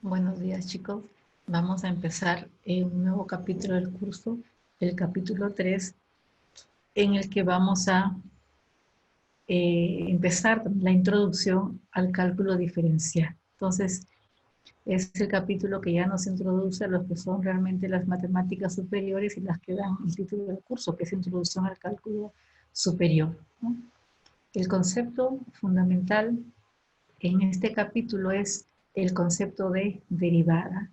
Buenos días, chicos. Vamos a empezar un nuevo capítulo del curso, el capítulo 3, en el que vamos a empezar la introducción al cálculo diferencial. Entonces, es el capítulo que ya nos introduce a lo que son realmente las matemáticas superiores y las que dan el título del curso, que es Introducción al Cálculo Superior, ¿no? El concepto fundamental en este capítulo es el concepto de derivada.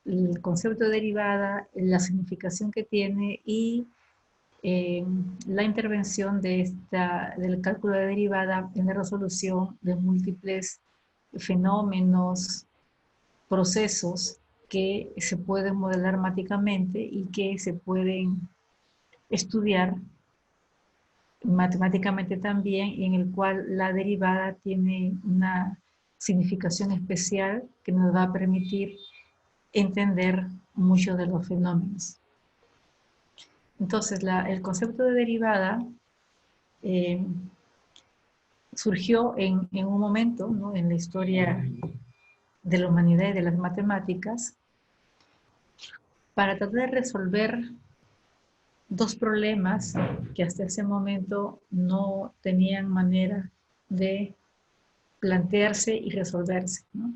El concepto de derivada, la significación que tiene y la intervención del cálculo de derivada en la resolución de múltiples fenómenos, procesos que se pueden modelar matemáticamente y que se pueden estudiar matemáticamente también, y en el cual la derivada tiene una significación especial que nos va a permitir entender muchos de los fenómenos. Entonces, el concepto de derivada eh, surgió en un momento, ¿no?, en la historia de la humanidad y de las matemáticas, para tratar de resolver dos problemas que hasta ese momento no tenían manera de plantearse y resolverse, ¿no?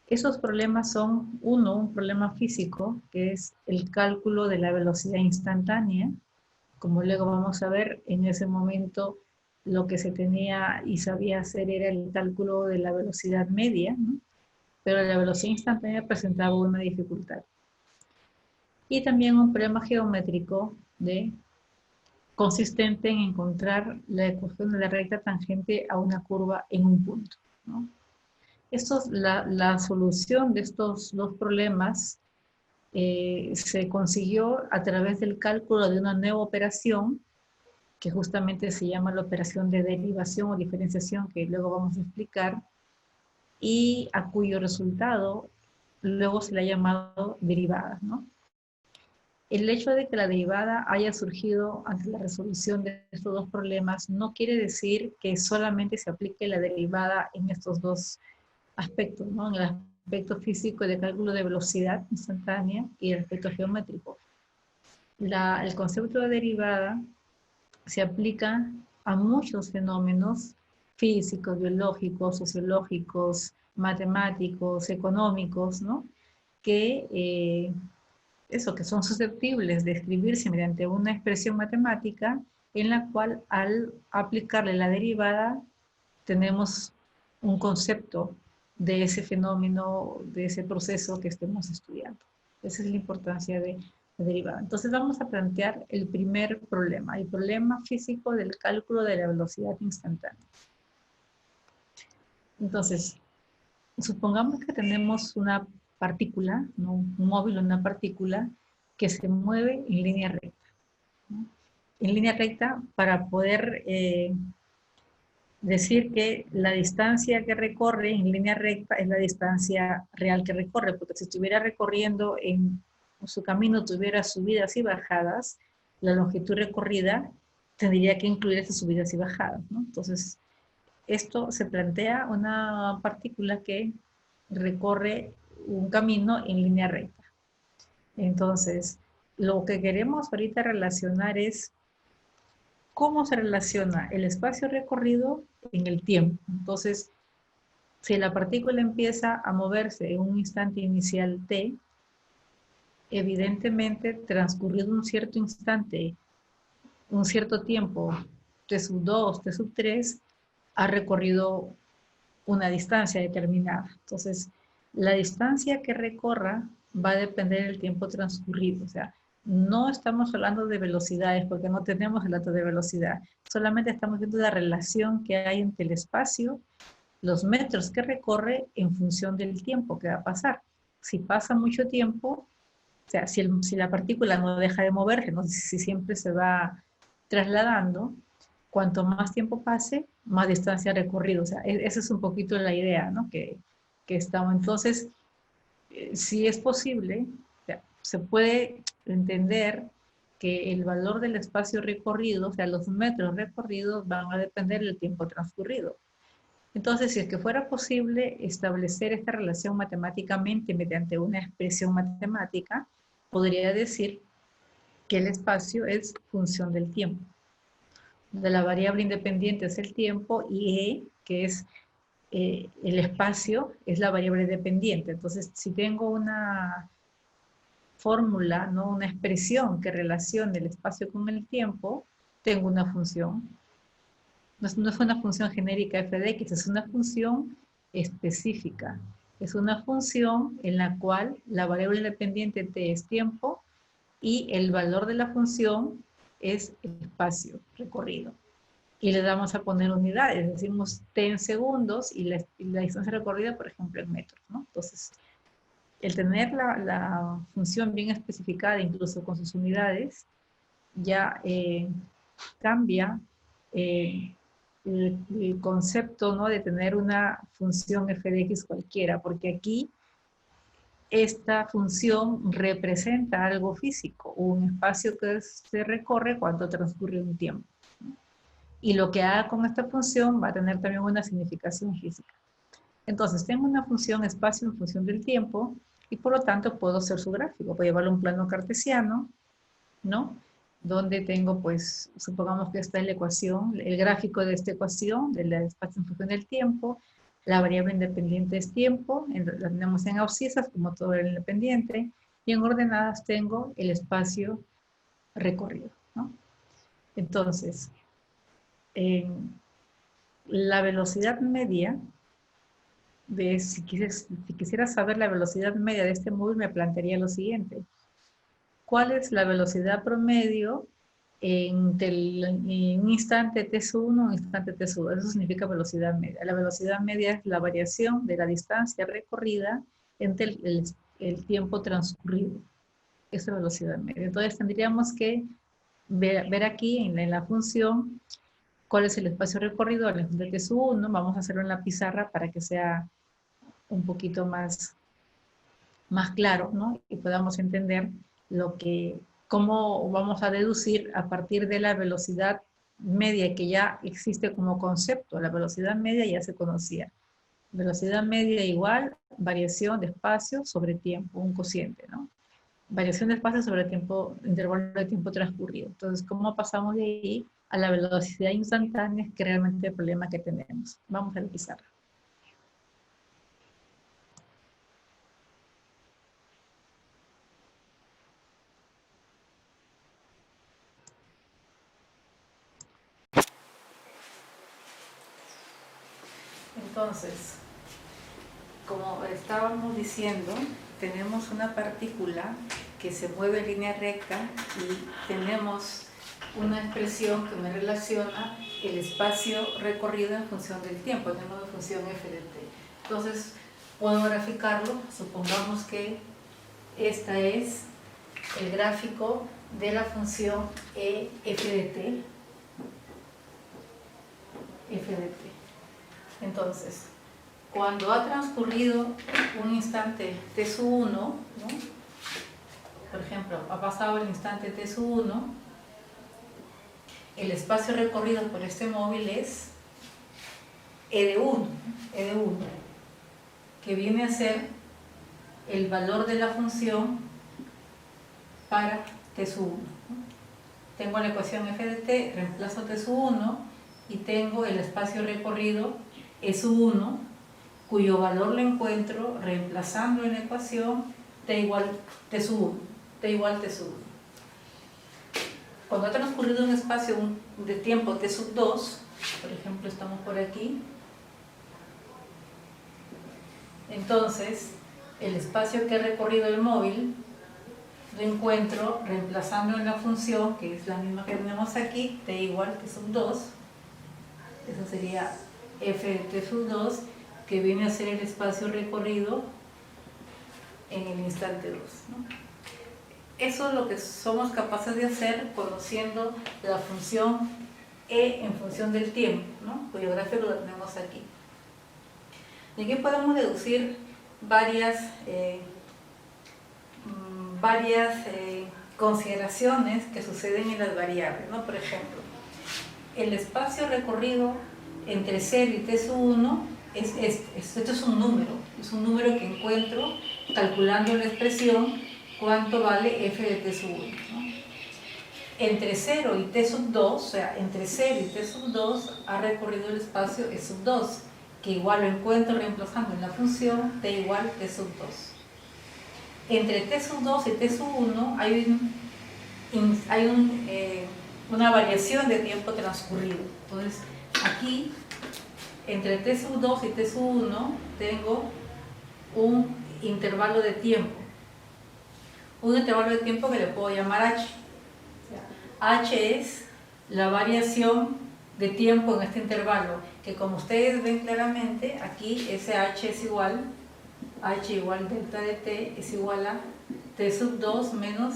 Esos problemas son, uno, un problema físico, que es el cálculo de la velocidad instantánea. Como luego vamos a ver, en ese momento lo que se tenía y sabía hacer era el cálculo de la velocidad media, ¿no? Pero la velocidad instantánea presentaba una dificultad. Y también un problema geométrico consistente en encontrar la ecuación de la recta tangente a una curva en un punto, ¿no? La solución de estos dos problemas se consiguió a través del cálculo de una nueva operación que justamente se llama la operación de derivación o diferenciación, que luego vamos a explicar, y a cuyo resultado luego se le ha llamado derivada, ¿no? El hecho de que la derivada haya surgido ante la resolución de estos dos problemas no quiere decir que solamente se aplique la derivada en estos dos aspectos, ¿no? En el aspecto físico de cálculo de velocidad instantánea y el aspecto geométrico. El concepto de derivada se aplica a muchos fenómenos físicos, biológicos, sociológicos, matemáticos, económicos, ¿no? Que que son susceptibles de escribirse mediante una expresión matemática en la cual al aplicarle la derivada tenemos un concepto de ese fenómeno, de ese proceso que estemos estudiando. Esa es la importancia de la derivada. Entonces vamos a plantear el primer problema, el problema físico del cálculo de la velocidad instantánea. Entonces, supongamos que tenemos una partícula, ¿no?, un móvil o una partícula que se mueve en línea recta, ¿no? En línea recta para poder decir que la distancia que recorre en línea recta es la distancia real que recorre, porque si estuviera recorriendo en su camino, tuviera subidas y bajadas, la longitud recorrida tendría que incluir esas subidas y bajadas, ¿no? Entonces, esto se plantea una partícula que recorre un camino en línea recta. Entonces, lo que queremos ahorita relacionar es cómo se relaciona el espacio recorrido en el tiempo. Entonces, si la partícula empieza a moverse en un instante inicial t, evidentemente, transcurrido un cierto instante, un cierto tiempo, t sub 2, t sub 3, ha recorrido una distancia determinada. Entonces, la distancia que recorra va a depender del tiempo transcurrido. O sea, no estamos hablando de velocidades porque no tenemos el dato de velocidad. Solamente estamos viendo la relación que hay entre el espacio, los metros que recorre en función del tiempo que va a pasar. Si pasa mucho tiempo, o sea, si la partícula no deja de moverse, ¿no?, si siempre se va trasladando, cuanto más tiempo pase, más distancia recorrido. O sea, esa es un poquito la idea, ¿no?, que estamos. Entonces, si es posible, o sea, se puede entender que el valor del espacio recorrido, o sea, los metros recorridos van a depender del tiempo transcurrido. Entonces, si es que fuera posible establecer esta relación matemáticamente mediante una expresión matemática, podría decir que el espacio es función del tiempo. De la variable independiente es el tiempo y E, que es el espacio, es la variable dependiente. Entonces, si tengo una fórmula, ¿no? Una expresión que relacione el espacio con el tiempo, tengo una función. No es una función genérica f de x, es una función específica. Es una función en la cual la variable independiente t es tiempo y el valor de la función es espacio recorrido. Y le damos a poner unidades, decimos t en segundos y la distancia recorrida, por ejemplo, en metros, ¿no? Entonces, el tener la función bien especificada, incluso con sus unidades, ya cambia el concepto, ¿no? De tener una función f de x cualquiera, porque aquí esta función representa algo físico, un espacio que se recorre cuando transcurre un tiempo. Y lo que haga con esta función va a tener también una significación física. Entonces, tengo una función espacio en función del tiempo y por lo tanto puedo hacer su gráfico. Puedo llevarlo a un plano cartesiano, ¿no? Donde tengo, pues, supongamos que esta es la ecuación, el gráfico de esta ecuación, del espacio en función del tiempo. La variable independiente es tiempo, la tenemos en abscisas, como todo el independiente, y en ordenadas tengo el espacio recorrido, ¿no? Entonces, la velocidad media, si quisiera saber la velocidad media de este móvil, me plantearía lo siguiente. ¿Cuál es la velocidad promedio en un instante t sub 1 un instante t sub 2? Eso significa velocidad media. La velocidad media es la variación de la distancia recorrida entre el tiempo transcurrido. Esa es velocidad media. Entonces tendríamos que ver aquí en la función cuál es el espacio recorrido al instante t sub 1. Vamos a hacerlo en la pizarra para que sea un poquito más claro, ¿no? Y podamos entender cómo vamos a deducir a partir de la velocidad media que ya existe como concepto. La velocidad media ya se conocía. Velocidad media igual variación de espacio sobre tiempo, un cociente, ¿no? Variación de espacio sobre tiempo, intervalo de tiempo transcurrido. Entonces, ¿cómo pasamos de ahí a la velocidad instantánea, que es realmente el problema que tenemos? Vamos a la pizarra. Entonces, como estábamos diciendo, tenemos una partícula que se mueve en línea recta y tenemos una expresión que me relaciona el espacio recorrido en función del tiempo. Tenemos una función f de t. Entonces, puedo graficarlo. Supongamos que esta es el gráfico de la función e f de t. F de t. Entonces, cuando ha transcurrido un instante t sub 1, ¿no? Por ejemplo, ha pasado el instante t sub 1, el espacio recorrido por este móvil es e de 1, que viene a ser el valor de la función para t sub 1. Tengo la ecuación f de t, reemplazo t sub 1 y tengo el espacio recorrido e sub 1, cuyo valor lo encuentro reemplazando en la ecuación t igual t sub 1, t igual t sub 1. Cuando ha transcurrido un espacio de tiempo t sub 2, por ejemplo, estamos por aquí, entonces el espacio que ha recorrido el móvil lo encuentro reemplazando en la función, que es la misma que tenemos aquí, t igual t sub 2, eso sería f de t sub 2, que viene a ser el espacio recorrido en el instante 2, ¿no? Eso es lo que somos capaces de hacer conociendo la función e en función del tiempo, ¿no? Cuyo gráfico lo tenemos aquí. Y aquí podemos deducir varias consideraciones que suceden en las variables, ¿no? Por ejemplo, el espacio recorrido entre 0 y t sub 1 es este. Esto es un número que encuentro calculando la expresión cuánto vale f de t sub 1, ¿no? Entre 0 y t sub 2, o sea, entre 0 y t sub 2 ha recorrido el espacio e sub 2, que igual lo encuentro reemplazando en la función t igual t sub 2. Entre t sub 2 y t sub 1 hay una variación de tiempo transcurrido. Entonces, aquí, entre t sub 2 y t sub 1, tengo un intervalo de tiempo. Un intervalo de tiempo que le puedo llamar h. H es la variación de tiempo en este intervalo, que como ustedes ven claramente, aquí ese h es igual, h igual delta de t es igual a t sub 2 menos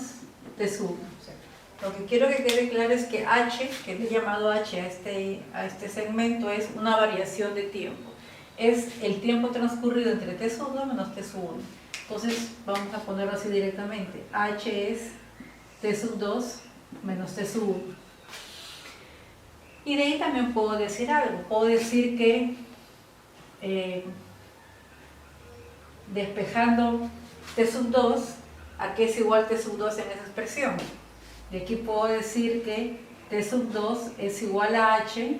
t sub 1. O sea, lo que quiero que quede claro es que h, que le he llamado h a este segmento, es una variación de tiempo. Es el tiempo transcurrido entre t sub 2 menos t sub 1. Entonces vamos a ponerlo así directamente. H es t sub 2 menos t sub 1. Y de ahí también puedo decir algo. Puedo decir que despejando t sub 2, ¿a qué es igual t sub 2 en esa expresión? De aquí puedo decir que t sub 2 es igual a h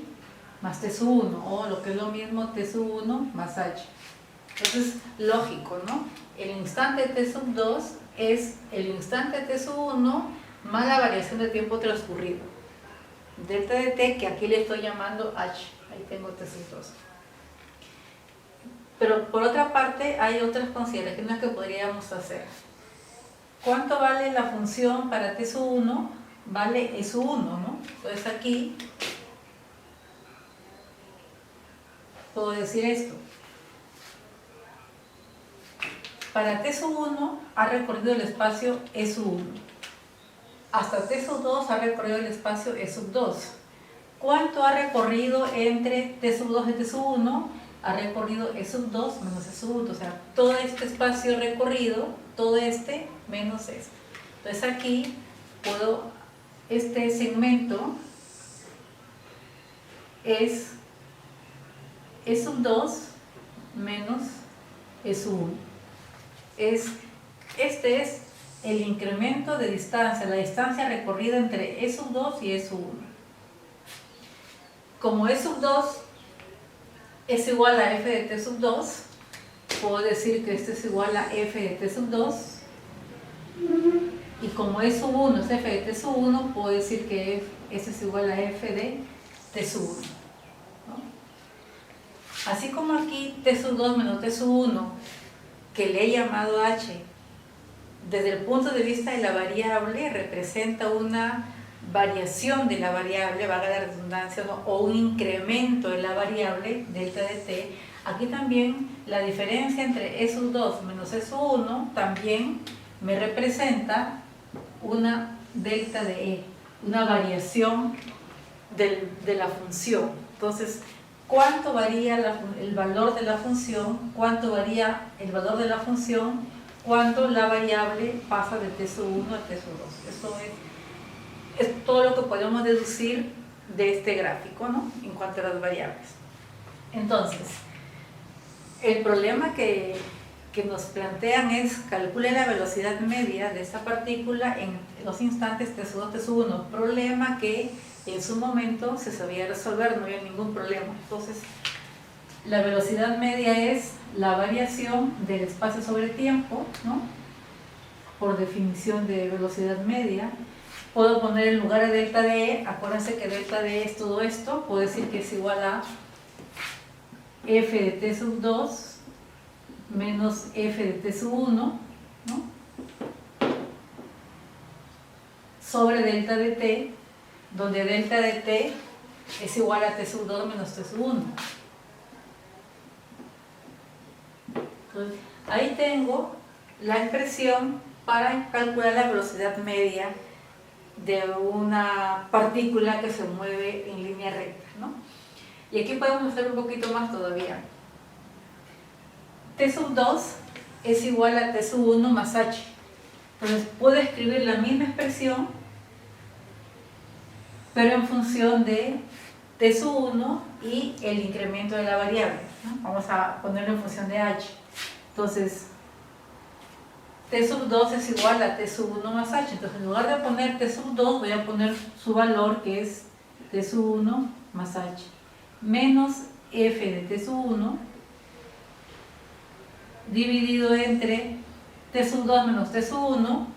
más t sub 1, o lo que es lo mismo, t sub 1 más h. Entonces, lógico, ¿no? El instante t sub 2 es el instante t sub 1 más la variación de tiempo transcurrido. Delta de t, que aquí le estoy llamando h. Ahí tengo t sub 2. Pero por otra parte, hay otras consideraciones que podríamos hacer. ¿Cuánto vale la función para t sub 1? Vale e sub 1, ¿no? Entonces aquí puedo decir esto. Para t sub 1 ha recorrido el espacio e sub 1. Hasta t sub 2 ha recorrido el espacio e sub 2. ¿Cuánto ha recorrido entre t sub 2 y t sub 1? Ha recorrido e sub 2 menos e sub 1. O sea, todo este espacio recorrido, todo este menos este. Entonces aquí puedo, este segmento es e sub 2 menos e sub 1. Este es el incremento de distancia, la distancia recorrida entre e sub 2 y e sub 1. Como e sub 2 es igual a f de t sub 2, puedo decir que este es igual a f de t sub 2, y como e sub 1 es f de t sub 1, puedo decir que este es igual a f de t sub 1, ¿no? Así como aquí t sub 2 menos t sub 1, que le he llamado h, desde el punto de vista de la variable, representa una variación de la variable, valga la redundancia, ¿no? O un incremento de la variable, delta de t. Aquí también la diferencia entre e sub 2 menos e sub 1 también me representa una delta de e, una variación de la función. Entonces, ¿cuánto varía el valor de la función? ¿Cuánto varía el valor de la función cuando la variable pasa de t sub 1 a t sub 2? Eso es todo lo que podemos deducir de este gráfico, ¿no? En cuanto a las variables. Entonces, el problema que nos plantean es calcule la velocidad media de esta partícula en los instantes t sub 2, t sub 1. Problema que en su momento se sabía resolver, no había ningún problema. Entonces, la velocidad media es la variación del espacio sobre tiempo, ¿no? Por definición de velocidad media. Puedo poner en lugar de delta de e, acuérdense que delta de e es todo esto, puedo decir que es igual a f de t sub 2 menos f de t sub 1, ¿no? Sobre delta de t, donde delta de t es igual a t sub 2 menos t sub 1. Entonces, ahí tengo la expresión para calcular la velocidad media de una partícula que se mueve en línea recta, ¿no? Y aquí podemos hacer un poquito más todavía. T sub 2 es igual a T sub 1 más H. Entonces puedo escribir la misma expresión, pero en función de t sub 1 y el incremento de la variable, ¿no? Vamos a ponerlo en función de h. Entonces, t sub 2 es igual a t sub 1 más h. Entonces, en lugar de poner t sub 2, voy a poner su valor, que es t sub 1 más h, menos f de t sub 1 dividido entre t sub 2 menos t sub 1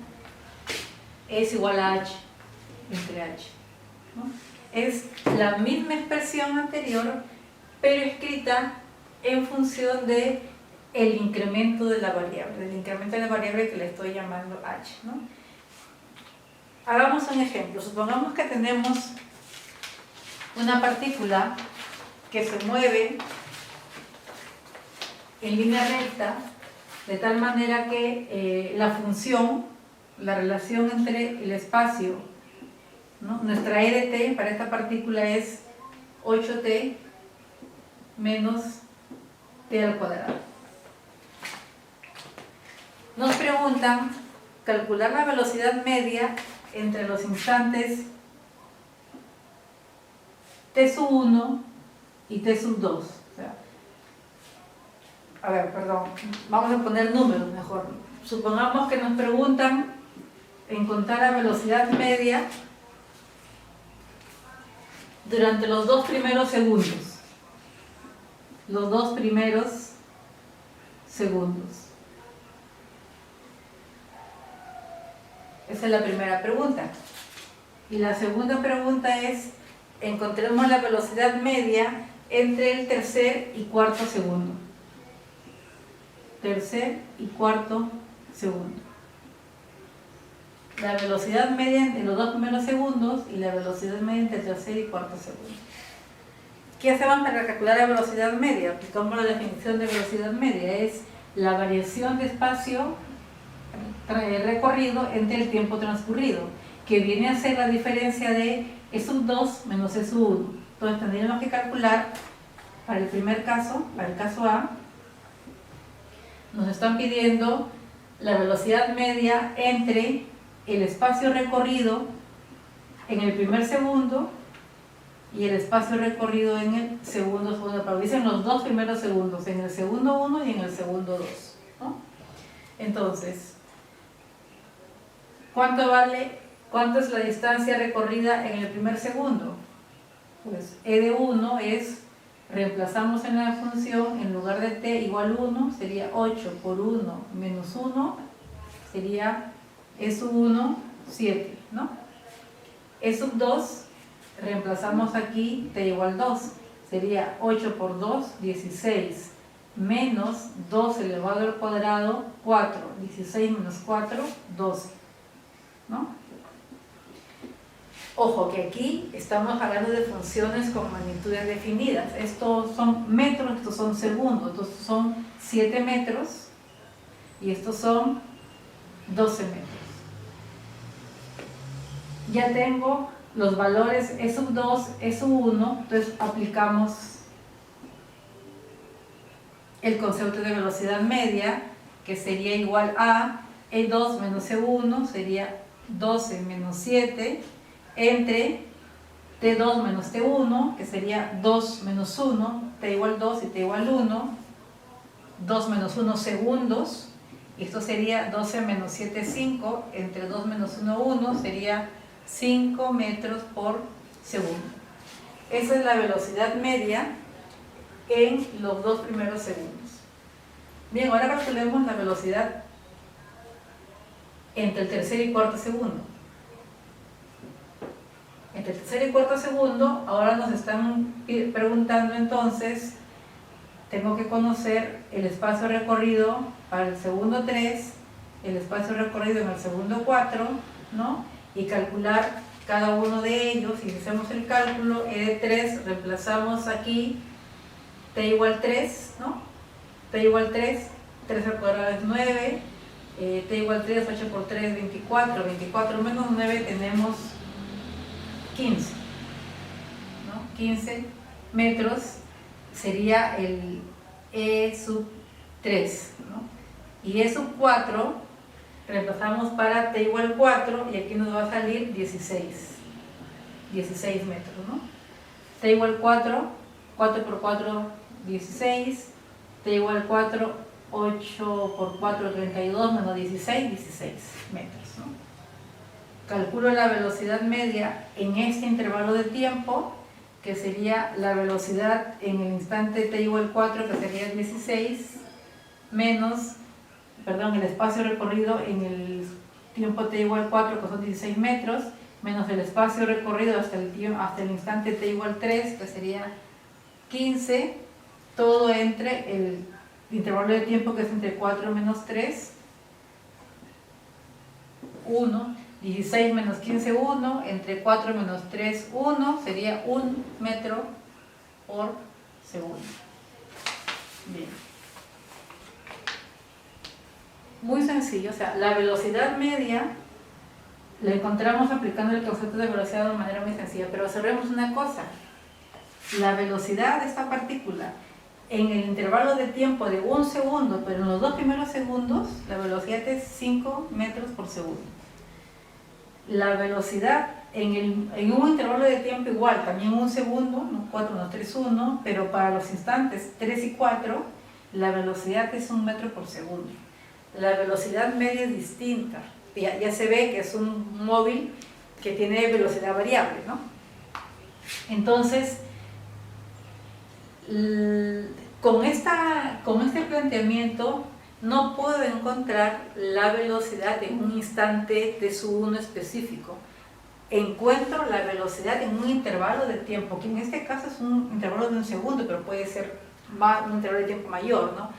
es igual a h, entre h, ¿no? Es la misma expresión anterior, pero escrita en función de el incremento de la variable, del incremento de la variable que le estoy llamando h, ¿no? Hagamos un ejemplo. Supongamos que tenemos una partícula que se mueve en línea recta, de tal manera que la función, la relación entre el espacio, ¿no? Nuestra e de t para esta partícula es 8t menos t al cuadrado. Nos preguntan calcular la velocidad media entre los instantes t sub 1 y t sub 2. O sea, a ver, perdón, vamos a poner números mejor. Supongamos que nos preguntan encontrar la velocidad media durante los 2 primeros segundos. Los 2 primeros segundos. Esa es la primera pregunta. Y la segunda pregunta es, encontremos la velocidad media entre el tercer y cuarto segundo. Tercer y cuarto segundo. La velocidad media entre los 2 primeros segundos y la velocidad media entre el tercer y cuarto segundo. ¿Qué hacemos para calcular la velocidad media? Aplicamos la definición de velocidad media. Es la variación de espacio recorrido entre el tiempo transcurrido, que viene a ser la diferencia de e sub 2 menos e sub 1. Entonces tendríamos que calcular, para el primer caso, para el caso A, nos están pidiendo la velocidad media entre el espacio recorrido en el primer segundo y el espacio recorrido en el segundo, pero dicen los 2 primeros segundos, en el segundo 1 y en el segundo 2, ¿no? Entonces, ¿cuánto es la distancia recorrida en el primer segundo? Pues e de 1 es, reemplazamos en la función, en lugar de t igual 1, sería 8 por 1 menos 1, sería e sub 1, 7, ¿no? E sub 2, reemplazamos aquí t igual 2, sería 8 por 2, 16, menos 2 elevado al cuadrado, 4, 16 menos 4, 12, ¿no? Ojo que aquí estamos hablando de funciones con magnitudes definidas. Estos son metros, estos son segundos, estos son 7 metros y estos son 12 metros. Ya tengo los valores e sub 2, e sub 1, entonces aplicamos el concepto de velocidad media, que sería igual a e2 menos e1, sería 12 menos 7, entre t2 menos t1, que sería 2 menos 1, t igual 2 y t igual 1, 2 menos 1 segundos, y esto sería 12 menos 7, 5, entre 2 menos 1, 1, sería 5 metros por segundo. Esa es la velocidad media en los 2 primeros segundos. Bien, ahora calculemos la velocidad entre el tercer y cuarto segundo. Entre el tercer y cuarto segundo, ahora nos están preguntando entonces, tengo que conocer el espacio recorrido para el segundo 3, el espacio recorrido en el segundo 4, ¿no? Y calcular cada uno de ellos. Y si hacemos el cálculo, e de 3, reemplazamos aquí t igual 3, ¿no? T igual 3, 3 al cuadrado es 9, t igual 3, 8 por 3, 24, 24 menos 9 tenemos 15, ¿no? 15 metros sería el e sub 3, ¿no? Y e sub 4 reemplazamos para t igual 4 y aquí nos va a salir 16 metros, ¿no? t igual 4, 4 por 4, 16, t igual 4, 8 por 4, 32, menos 16, 16 metros, ¿no? Calculo la velocidad media en este intervalo de tiempo, que sería la velocidad en el instante t igual 4, que sería 16, menos, perdón, el espacio recorrido en el tiempo t igual 4, que son 16 metros, menos el espacio recorrido hasta el instante t igual 3, que sería 15, todo entre el intervalo de tiempo que es entre 4 menos 3, 1, 16 menos 15, 1, entre 4 menos 3, 1, sería 1 metro por segundo. Bien. Muy sencillo, o sea, la velocidad media la encontramos aplicando el concepto de velocidad de una manera muy sencilla, pero observemos una cosa. La velocidad de esta partícula en el intervalo de tiempo de 1 segundo, pero en los 2 primeros segundos, la velocidad es 5 metros por segundo. La velocidad en un intervalo de tiempo igual, también 1 segundo, 4, 1, 3, 1, pero para los instantes 3 y 4, la velocidad es 1 metro por segundo. La velocidad media es distinta. Ya se ve que es un móvil que tiene velocidad variable, ¿no? Entonces, con este planteamiento no puedo encontrar la velocidad en un instante de su 1 específico. Encuentro la velocidad en un intervalo de tiempo, que en este caso es un intervalo de 1 segundo, pero puede ser un intervalo de tiempo mayor, ¿no?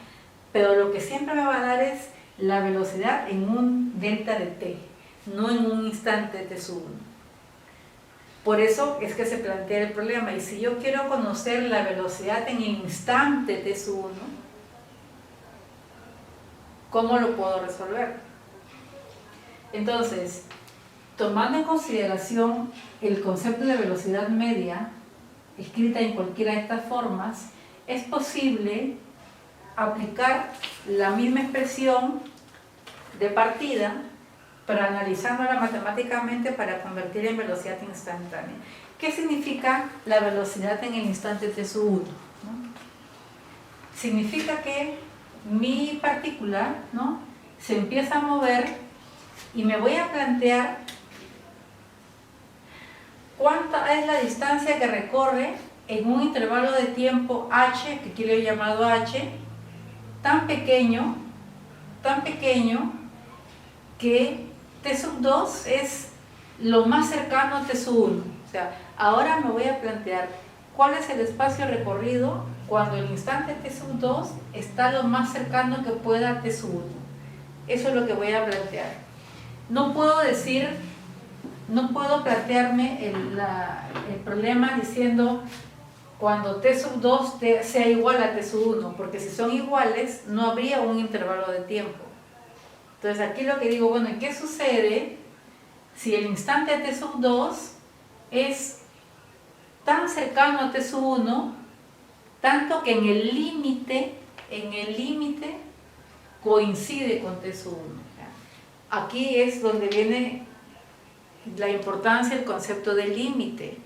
Pero lo que siempre me va a dar es la velocidad en un delta de t, no en un instante t sub 1. Por eso es que se plantea el problema. Y si yo quiero conocer la velocidad en el instante t sub 1, ¿cómo lo puedo resolver? Entonces, tomando en consideración el concepto de velocidad media, escrita en cualquiera de estas formas, es posible aplicar la misma expresión de partida, pero analizándola matemáticamente para convertir en velocidad instantánea. ¿Qué significa la velocidad en el instante t sub 1? ¿No? Significa que mi partícula, ¿no?, se empieza a mover y me voy a plantear cuánta es la distancia que recorre en un intervalo de tiempo h, que aquí lo he llamado h, tan pequeño que t sub 2 es lo más cercano a t sub 1. O sea, ahora me voy a plantear cuál es el espacio recorrido cuando el instante t sub 2 está lo más cercano que pueda a t sub 1. Eso es lo que voy a plantear. No puedo plantearme el problema diciendo cuando t sub 2 sea igual a t sub 1, porque si son iguales no habría un intervalo de tiempo. Entonces aquí lo que digo, bueno, ¿qué sucede si el instante t sub 2 es tan cercano a t sub 1, tanto que en el límite coincide con t sub 1? Aquí es donde viene la importancia del concepto de límite.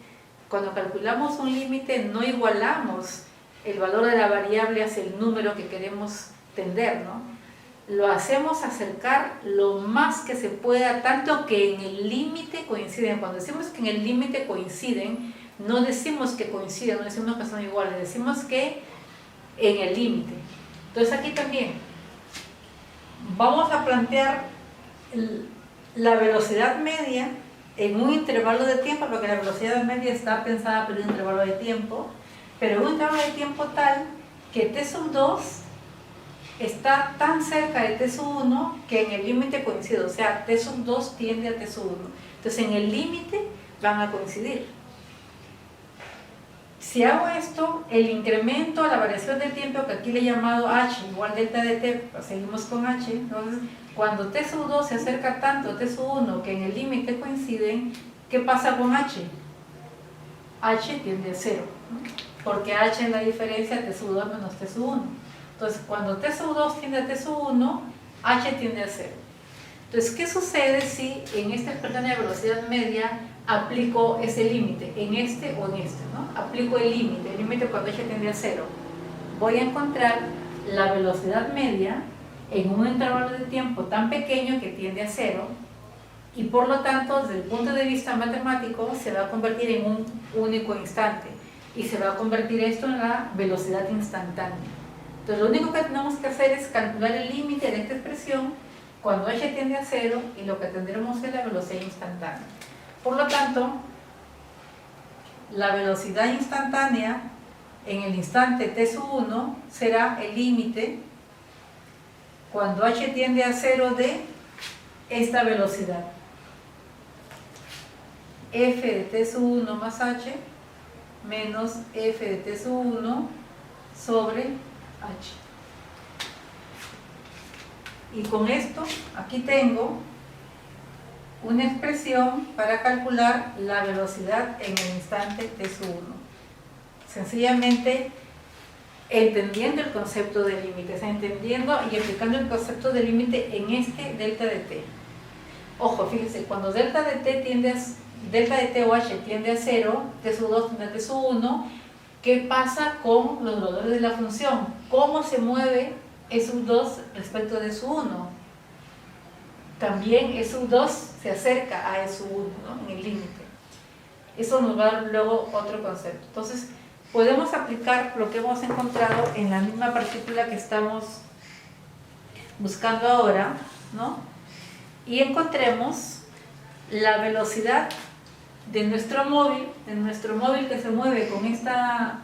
Cuando calculamos un límite no igualamos el valor de la variable hacia el número que queremos tender, ¿no? Lo hacemos acercar lo más que se pueda, tanto que en el límite coinciden. Cuando decimos que en el límite coinciden, no decimos que coinciden, no decimos que son iguales, decimos que en el límite. Entonces aquí también vamos a plantear la velocidad media en un intervalo de tiempo, porque la velocidad media está pensada por un intervalo de tiempo, pero un intervalo de tiempo tal que t sub 2 está tan cerca de t sub 1 que en el límite coincide, o sea, t sub 2 tiende a t sub 1. Entonces en el límite van a coincidir. Si hago esto, el incremento, la variación de tiempo, que aquí le he llamado h igual delta de t, pues seguimos con h, entonces cuando t sub 2 se acerca tanto a t sub 1 que en el límite coinciden, ¿qué pasa con h? H tiende a 0, ¿no? Porque h es la diferencia de t sub 2 menos t sub 1. Entonces, cuando t sub 2 tiende a t sub 1, h tiende a 0. Entonces, ¿qué sucede si en esta expresión de velocidad media aplico ese límite, en este o en este, ¿no? Aplico el límite cuando h tiende a 0. Voy a encontrar la velocidad media en un intervalo de tiempo tan pequeño que tiende a 0, y por lo tanto, desde el punto de vista matemático, se va a convertir en un único instante, y se va a convertir esto en la velocidad instantánea. Entonces, lo único que tenemos que hacer es calcular el límite de esta expresión cuando h tiende a 0, y lo que tendremos es la velocidad instantánea. Por lo tanto, la velocidad instantánea en el instante t sub 1 será el límite cuando h tiende a 0 de esta velocidad, f de t sub 1 más h menos f de t sub 1 sobre h. Y con esto, aquí tengo una expresión para calcular la velocidad en el instante t sub 1. Sencillamente entendiendo el concepto de límites, entendiendo y aplicando el concepto de límite en este delta de t. Ojo, fíjense, cuando delta de t o h tiende a 0, t sub 2 tiende a t sub 1, ¿qué pasa con los valores de la función? ¿Cómo se mueve e sub 2 respecto de e sub 1? También e sub 2 se acerca a e sub 1, ¿no? En el límite. Eso nos va a dar luego otro concepto. Entonces, podemos aplicar lo que hemos encontrado en la misma partícula que estamos buscando ahora, ¿no? Y encontremos la velocidad de nuestro móvil que se mueve con esta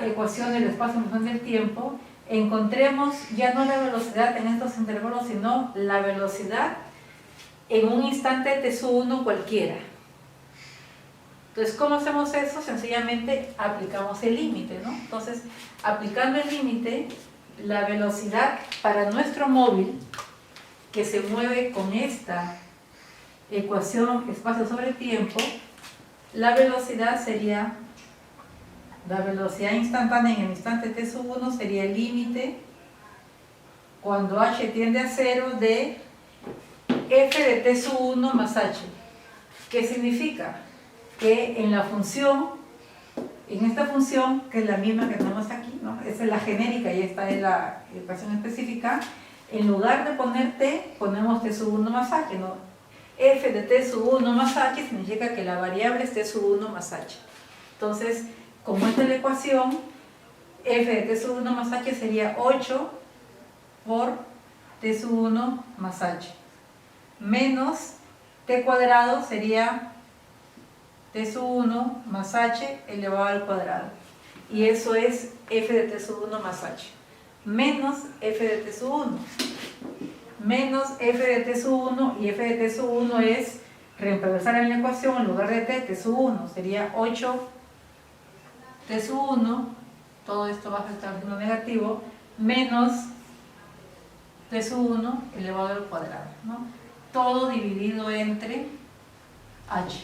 ecuación del espacio en función del tiempo. Encontremos ya no la velocidad en estos intervalos, sino la velocidad en un instante t sub 1 cualquiera. Entonces, ¿cómo hacemos eso? Sencillamente aplicamos el límite, ¿no? Entonces, aplicando el límite, la velocidad para nuestro móvil, que se mueve con esta ecuación espacio sobre tiempo, la velocidad sería, la velocidad instantánea en el instante t sub 1 sería el límite cuando h tiende a 0 de f de t sub 1 más h. ¿Qué significa? Que en la función, en esta función, que es la misma que tenemos aquí, ¿no? Esa es la genérica y esta es la ecuación específica, en lugar de poner t, ponemos t sub 1 más h, ¿no? F de t sub 1 más h significa que la variable es t sub 1 más h. Entonces, como esta es la ecuación, f de t sub 1 más h sería 8 por t sub 1 más h, menos t cuadrado sería t sub 1 más h elevado al cuadrado. Y eso es f de t sub 1 más h, menos f de t sub 1, menos f de t sub 1, y f de t sub 1 es reemplazar en la ecuación en lugar de t sub 1, sería 8 t sub 1, todo esto va a estar siendo negativo, menos t sub 1 elevado al cuadrado, ¿no? Todo dividido entre h,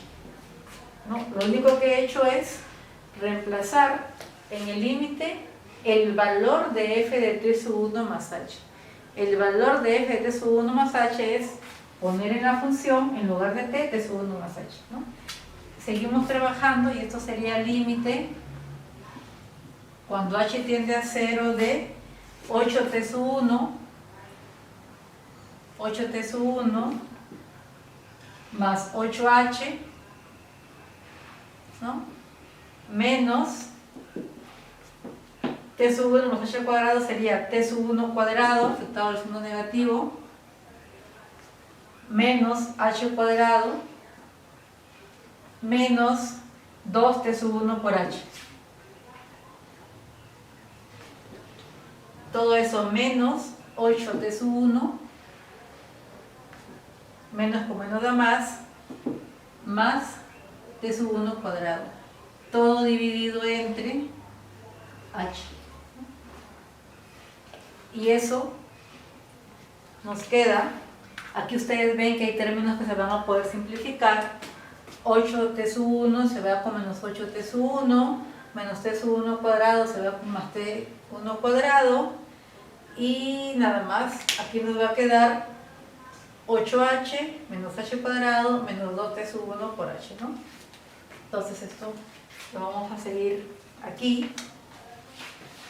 ¿no? Lo único que he hecho es reemplazar en el límite el valor de f de t sub 1 más h. El valor de f de t sub 1 más h es poner en la función en lugar de t sub 1 más h, ¿no? Seguimos trabajando y esto sería el límite cuando h tiende a 0 de 8t sub 1 más 8h, ¿no? Menos t sub 1 más h al cuadrado sería t sub 1 cuadrado afectado al signo negativo, menos h al cuadrado, menos 2t sub 1 por h. Todo eso menos 8t sub 1, menos con menos da más t sub 1 cuadrado. Todo dividido entre h. Y eso nos queda, aquí ustedes ven que hay términos que se van a poder simplificar. 8t sub 1 se va con menos 8t sub 1, menos t sub 1 cuadrado se va con más t1 cuadrado, y nada más, aquí nos va a quedar 8h menos h cuadrado menos 2t sub 1 por h, ¿no? Entonces esto lo vamos a seguir aquí.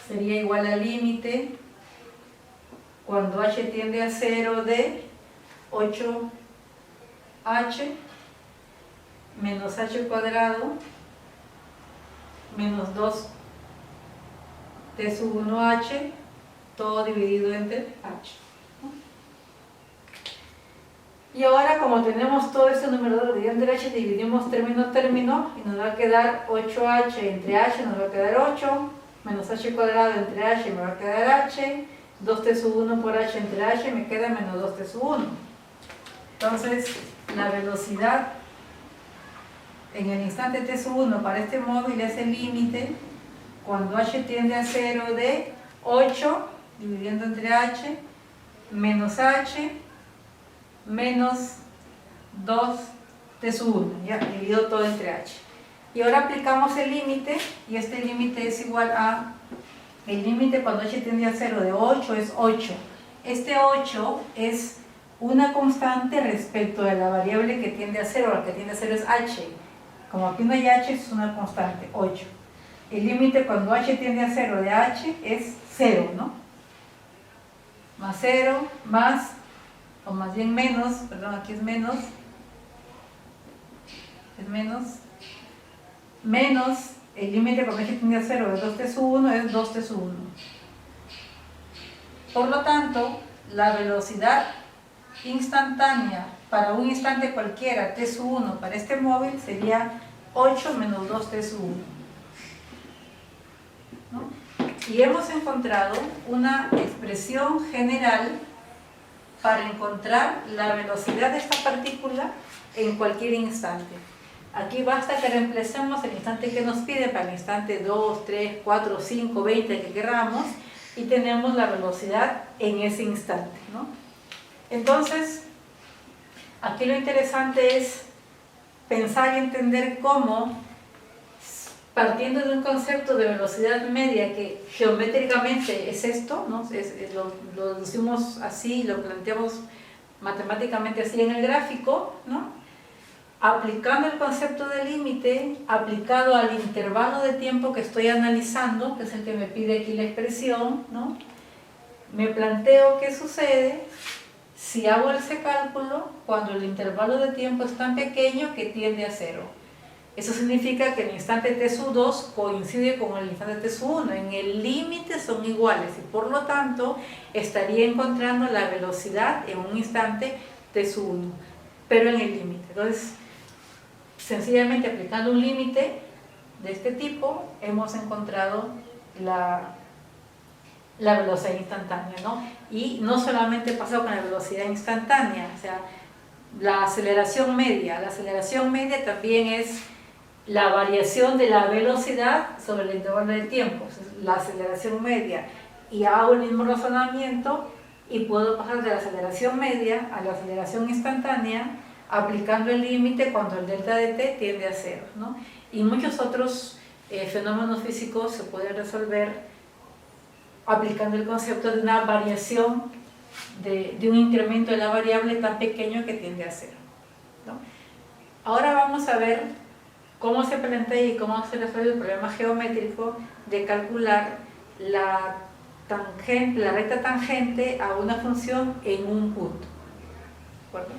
Sería igual al límite cuando h tiende a 0 de 8h menos h cuadrado menos 2t sub 1h, todo dividido entre h. Y ahora, como tenemos todo este numerador dividido entre h, dividimos término término y nos va a quedar 8h entre h, nos va a quedar 8, menos h cuadrado entre h me va a quedar h, 2t sub 1 por h entre h me queda menos 2t sub 1. Entonces, la velocidad en el instante t sub 1 para este móvil es el límite cuando h tiende a 0 de 8 dividiendo entre h menos h menos 2t sub 1, ya dividido todo entre h. Y ahora aplicamos el límite, y este límite es igual a el límite cuando h tiende a 0 de 8 es 8. Este 8 es una constante respecto de la variable que tiende a 0, la que tiende a 0 es h. Como aquí no hay h, es una constante, 8. El límite cuando h tiende a 0 de h es 0, ¿no? Más 0, más, o más bien menos, perdón, aquí es menos, menos el límite cuando h tiende a 0 de 2t sub 1 es 2t sub 1. Por lo tanto, la velocidad instantánea para un instante cualquiera, t sub 1 para este móvil sería 8 menos 2t sub 1, ¿no? Y hemos encontrado una expresión general para encontrar la velocidad de esta partícula en cualquier instante. Aquí basta que reemplacemos el instante que nos pide para el instante 2, 3, 4, 5, 20 que queramos y tenemos la velocidad en ese instante, ¿no? Entonces, aquí lo interesante es pensar y entender cómo, partiendo de un concepto de velocidad media que geométricamente es esto, ¿no? Lo decimos así, lo planteamos matemáticamente así en el gráfico, ¿no? Aplicando el concepto de límite, aplicado al intervalo de tiempo que estoy analizando, que es el que me pide aquí la expresión, ¿no? Me planteo qué sucede si hago ese cálculo cuando el intervalo de tiempo es tan pequeño que tiende a 0. Eso significa que el instante t sub 2 coincide con el instante t sub 1. En el límite son iguales y por lo tanto estaría encontrando la velocidad en un instante t sub 1, pero en el límite. Entonces, sencillamente aplicando un límite de este tipo, hemos encontrado la velocidad instantánea, ¿no? Y no solamente pasa con la velocidad instantánea, o sea, la aceleración media también es la variación de la velocidad sobre el intervalo de tiempo, la aceleración media, y hago el mismo razonamiento y puedo pasar de la aceleración media a la aceleración instantánea aplicando el límite cuando el delta de t tiende a 0, ¿no? Y muchos otros fenómenos físicos se pueden resolver aplicando el concepto de una variación de un incremento de la variable tan pequeño que tiende a 0, ¿no? Ahora vamos a ver cómo se plantea y cómo se resuelve el problema geométrico de calcular la recta tangente a una función en un punto, ¿de acuerdo?